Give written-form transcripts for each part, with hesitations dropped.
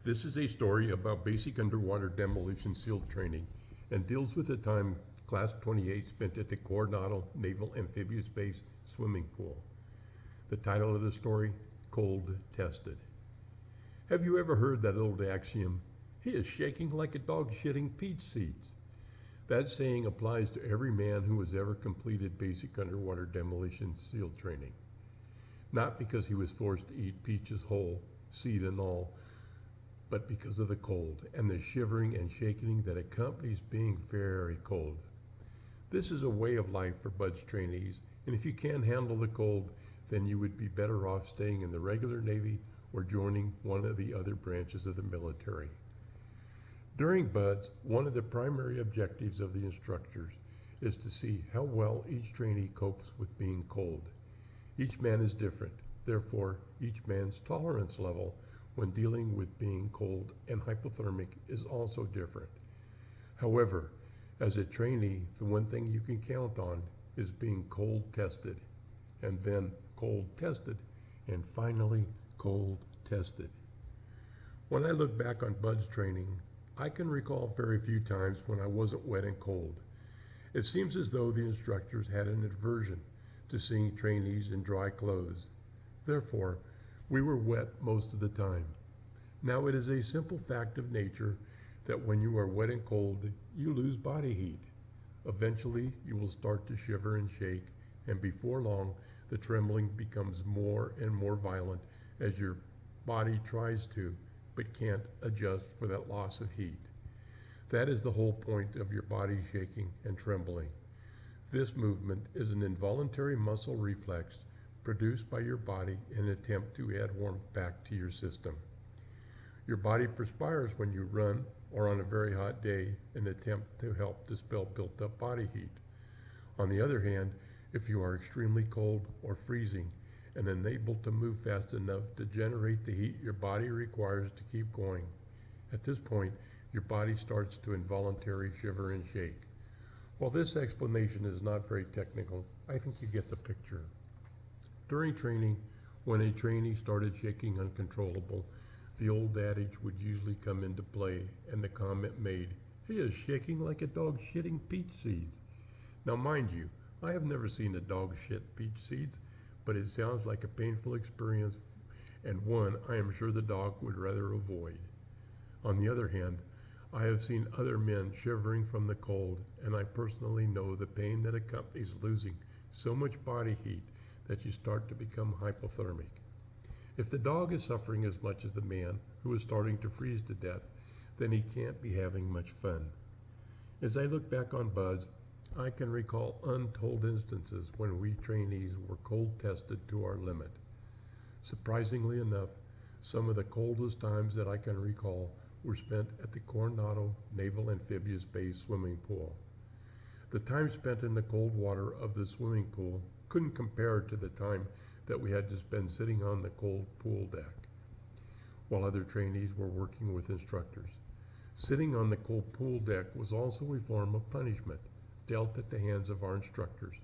This is a story about basic underwater demolition SEAL training and deals with the time Class 28 spent at the Coronado Naval Amphibious Swimming Pool. The title of the story, Cold Tested. Have you ever heard that old axiom, "He is shaking like a dog shitting peach seeds"? That saying applies to every man who has ever completed basic underwater demolition SEAL training. Not because he was forced to eat peaches whole, seed and all, but because of the cold and the shivering and shaking that accompanies being very cold. This is a way of life for BUD/S trainees, and if you can't handle the cold, then you would be better off staying in the regular Navy or joining one of the other branches of the military. During BUD/S, one of the primary objectives of the instructors is to see how well each trainee copes with being cold. Each man is different, therefore each man's tolerance level when dealing with being cold and hypothermic is also different. However, as a trainee, the one thing you can count on is being cold tested, and then cold tested, and finally cold tested. When I look back on BUD/S training, I can recall very few times when I wasn't wet and cold. It seems as though the instructors had an aversion to seeing trainees in dry clothes. Therefore, we were wet most of the time. Now it is a simple fact of nature that when you are wet and cold, you lose body heat. Eventually, you will start to shiver and shake, and before long, the trembling becomes more and more violent as your body tries to, but can't adjust for that loss of heat. That is the whole point of your body shaking and trembling. This movement is an involuntary muscle reflex produced by your body in an attempt to add warmth back to your system. Your body perspires when you run or on a very hot day in an attempt to help dispel built-up body heat. On the other hand, if you are extremely cold or freezing and unable to move fast enough to generate the heat your body requires to keep going, at this point, your body starts to involuntarily shiver and shake. While this explanation is not very technical, I think you get the picture. During training, when a trainee started shaking uncontrollable, the old adage would usually come into play and the comment made, "He is shaking like a dog shitting peach seeds." Now mind you, I have never seen a dog shit peach seeds, but it sounds like a painful experience and one I am sure the dog would rather avoid. On the other hand, I have seen other men shivering from the cold, and I personally know the pain that accompanies losing so much body heat that you start to become hypothermic. If the dog is suffering as much as the man who is starting to freeze to death, then he can't be having much fun. As I look back on BUD/S, I can recall untold instances when we trainees were cold tested to our limit. Surprisingly enough, some of the coldest times that I can recall were spent at the Coronado Naval Amphibious Swimming Pool. The time spent in the cold water of the swimming pool couldn't compare to the time that we had to spend sitting on the cold pool deck while other trainees were working with instructors. Sitting on the cold pool deck was also a form of punishment dealt at the hands of our instructors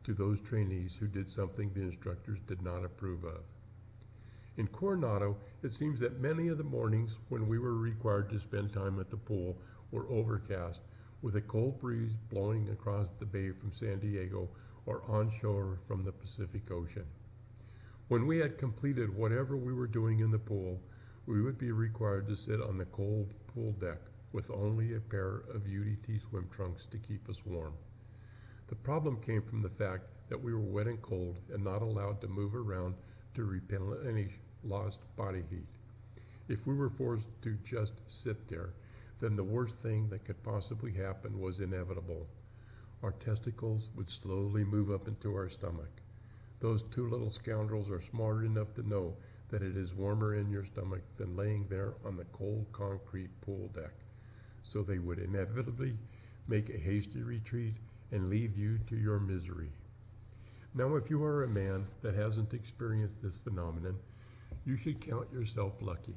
to those trainees who did something the instructors did not approve of. In Coronado, it seems that many of the mornings when we were required to spend time at the pool were overcast, with a cold breeze blowing across the bay from San Diego or onshore from the Pacific Ocean. When we had completed whatever we were doing in the pool, we would be required to sit on the cold pool deck with only a pair of UDT swim trunks to keep us warm. The problem came from the fact that we were wet and cold and not allowed to move around to replenish lost body heat. If we were forced to just sit there, then the worst thing that could possibly happen was inevitable. Our testicles would slowly move up into our stomach. Those two little scoundrels are smart enough to know that it is warmer in your stomach than laying there on the cold concrete pool deck. So they would inevitably make a hasty retreat and leave you to your misery. Now, if you are a man that hasn't experienced this phenomenon, you should count yourself lucky.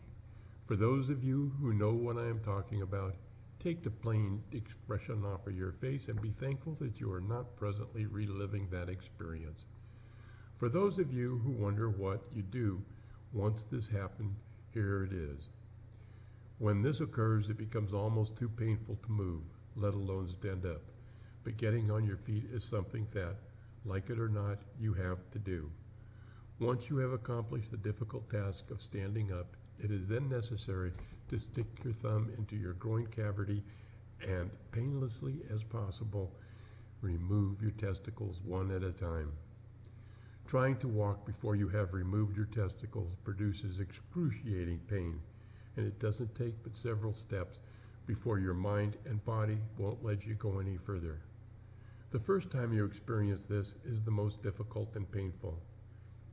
For those of you who know what I am talking about, take the plain expression off of your face and be thankful that you are not presently reliving that experience. For those of you who wonder what you do once this happened, here it is. When this occurs, it becomes almost too painful to move, let alone stand up. But getting on your feet is something that, like it or not, you have to do. Once you have accomplished the difficult task of standing up, it is then necessary to stick your thumb into your groin cavity and, painlessly as possible, remove your testicles one at a time. Trying to walk before you have removed your testicles produces excruciating pain, and it doesn't take but several steps before your mind and body won't let you go any further. The first time you experience this is the most difficult and painful.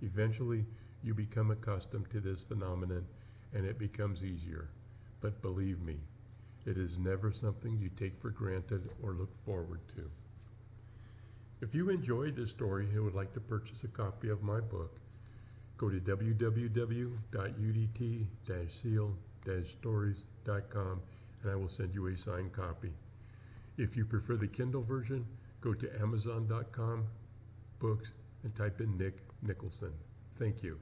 Eventually, you become accustomed to this phenomenon and it becomes easier. But believe me, it is never something you take for granted or look forward to. If you enjoyed this story and would like to purchase a copy of my book, go to www.udt-seal-stories.com and I will send you a signed copy. If you prefer the Kindle version, go to amazon.com, books, and type in Nick Nicholson. Thank you.